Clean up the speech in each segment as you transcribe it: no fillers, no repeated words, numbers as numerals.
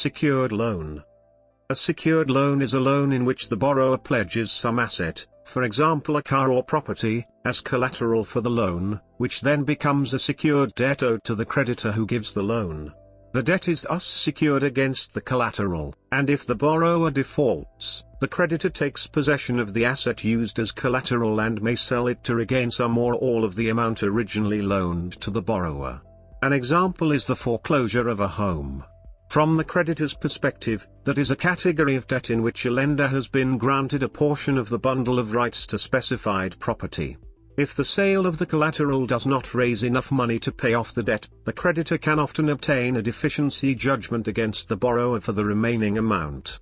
secured loan. A secured loan is a loan in which the borrower pledges some asset, for example a car or property, as collateral for the loan, which then becomes a secured debt owed to the creditor who gives the loan. The debt is thus secured against the collateral, and if the borrower defaults, the creditor takes possession of the asset used as collateral and may sell it to regain some or all of the amount originally loaned to the borrower. An example is the foreclosure of a home. From the creditor's perspective, that is a category of debt in which a lender has been granted a portion of the bundle of rights to specified property. If the sale of the collateral does not raise enough money to pay off the debt, the creditor can often obtain a deficiency judgment against the borrower for the remaining amount.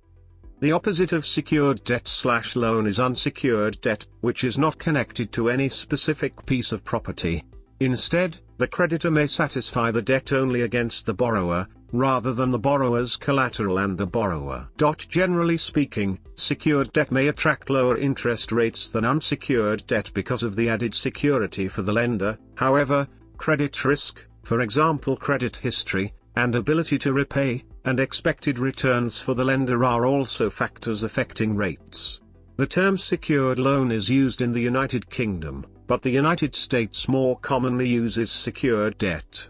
The opposite of secured debt/loan is unsecured debt, which is not connected to any specific piece of property. Instead, the creditor may satisfy the debt only against the borrower, rather than the borrower's collateral and the borrower. Generally speaking, secured debt may attract lower interest rates than unsecured debt because of the added security for the lender. However, credit risk, for example credit history, and ability to repay, and expected returns for the lender are also factors affecting rates. The term secured loan is used in the United Kingdom, but the United States more commonly uses secured debt.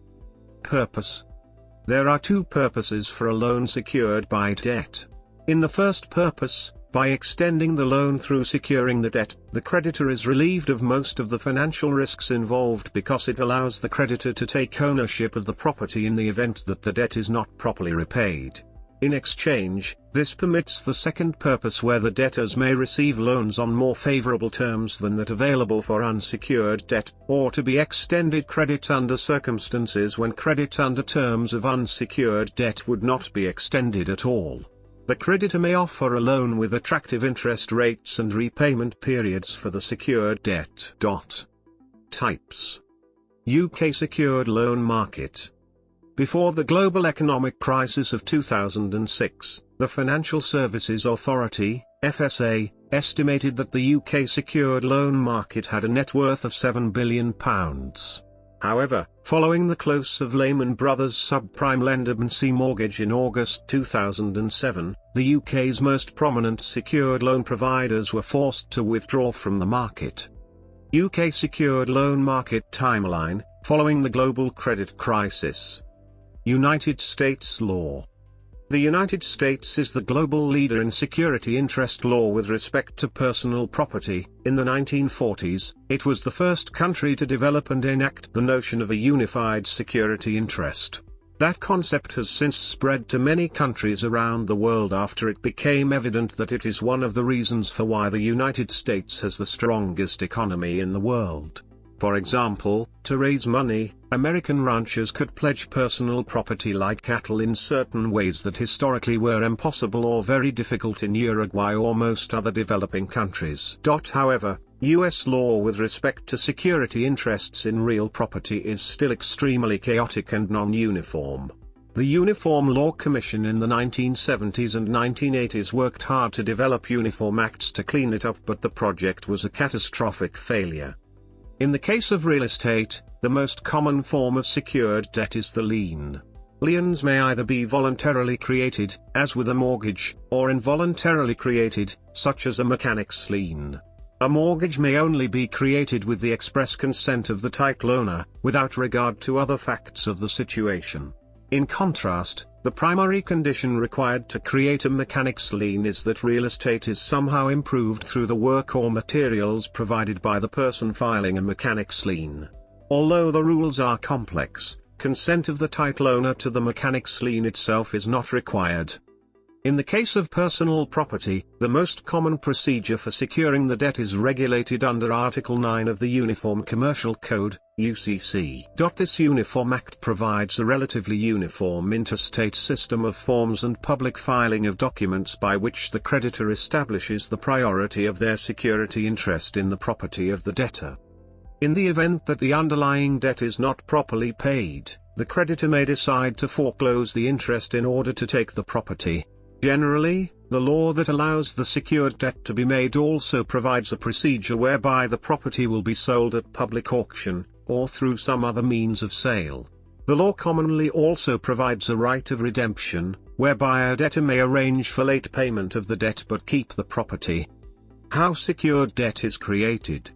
Purpose. There are two purposes for a loan secured by debt. In the first purpose, by extending the loan through securing the debt, the creditor is relieved of most of the financial risks involved because it allows the creditor to take ownership of the property in the event that the debt is not properly repaid. In exchange, this permits the second purpose where the debtors may receive loans on more favorable terms than that available for unsecured debt, or to be extended credit under circumstances when credit under terms of unsecured debt would not be extended at all. The creditor may offer a loan with attractive interest rates and repayment periods for the secured debt. Types. UK secured loan market. Before the global economic crisis of 2006, the Financial Services Authority, FSA, estimated that the UK secured loan market had a net worth of £7 billion. However, following the close of Lehman Brothers subprime lender BNC mortgage in August 2007, the UK's most prominent secured loan providers were forced to withdraw from the market. UK secured loan market timeline, following the global credit crisis. United States law. The United States is the global leader in security interest law with respect to personal property. In the 1940s, it was the first country to develop and enact the notion of a unified security interest. That concept has since spread to many countries around the world after it became evident that it is one of the reasons for why the United States has the strongest economy in the world. For example, to raise money, American ranchers could pledge personal property like cattle in certain ways that historically were impossible or very difficult in Uruguay or most other developing countries. However, U.S. law with respect to security interests in real property is still extremely chaotic and non-uniform. The Uniform Law Commission in the 1970s and 1980s worked hard to develop uniform acts to clean it up, but the project was a catastrophic failure. In the case of real estate, the most common form of secured debt is the lien. Liens may either be voluntarily created, as with a mortgage, or involuntarily created, such as a mechanic's lien. A mortgage may only be created with the express consent of the title owner, without regard to other facts of the situation. In contrast, the primary condition required to create a mechanic's lien is that real estate is somehow improved through the work or materials provided by the person filing a mechanic's lien. Although the rules are complex, consent of the title owner to the mechanic's lien itself is not required. In the case of personal property, the most common procedure for securing the debt is regulated under Article 9 of the Uniform Commercial Code, UCC. This Uniform Act provides a relatively uniform interstate system of forms and public filing of documents by which the creditor establishes the priority of their security interest in the property of the debtor. In the event that the underlying debt is not properly paid, the creditor may decide to foreclose the interest in order to take the property. Generally, the law that allows the secured debt to be made also provides a procedure whereby the property will be sold at public auction, or through some other means of sale. The law commonly also provides a right of redemption, whereby a debtor may arrange for late payment of the debt but keep the property. How secured debt is created.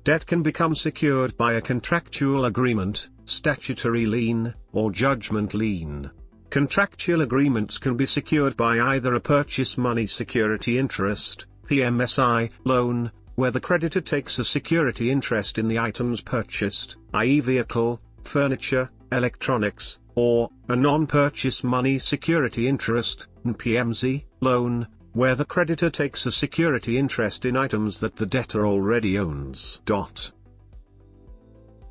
Debt can become secured by a contractual agreement, statutory lien, or judgment lien. Contractual agreements can be secured by either a purchase money security interest, PMSI, loan, where the creditor takes a security interest in the items purchased, i.e. vehicle, furniture, electronics, or a non-purchase money security interest, PMZ, loan, where the creditor takes a security interest in items that the debtor already owns.